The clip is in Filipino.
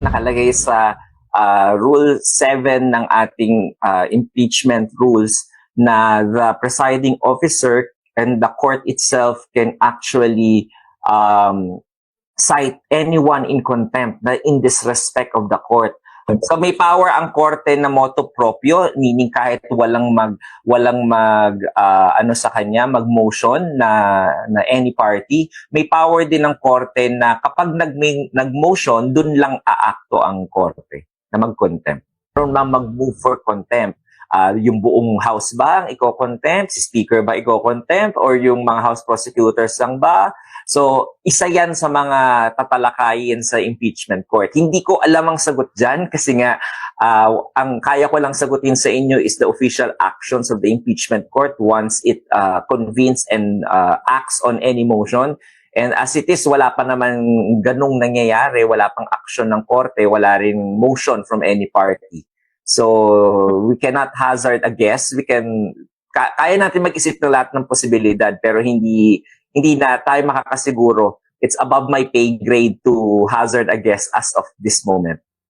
nakalagay sa Rule 7 ng ating impeachment rules na the presiding officer and the court itself can actually cite anyone in contempt in disrespect of the court. So may power ang korte na motu proprio, meaning kahit walang ano sa kanya, mag-motion na any party, may power din ng korte na kapag nag-motion, dun lang aakto ang korte na mag-contempt. Pero na mag-move for contempt. Yung buong house ba ang iko-contempt? Si speaker ba iko-contempt? Or yung mga house prosecutors lang ba? So, isa yan sa mga tatalakayin sa impeachment court. Hindi ko alam ang sagot dyan kasi nga ang kaya ko lang sagutin sa inyo is the official actions of the impeachment court once it convenes and acts on any motion. And as it is, wala pa naman ganung nangyayari, wala pang action ng korte, wala rin motion from any party. So, we cannot hazard a guess. Kaya natin mag-isip ng lahat ng posibilidad, pero hindi na tayo makakasiguro. It's above my pay grade to hazard a guess as of this moment.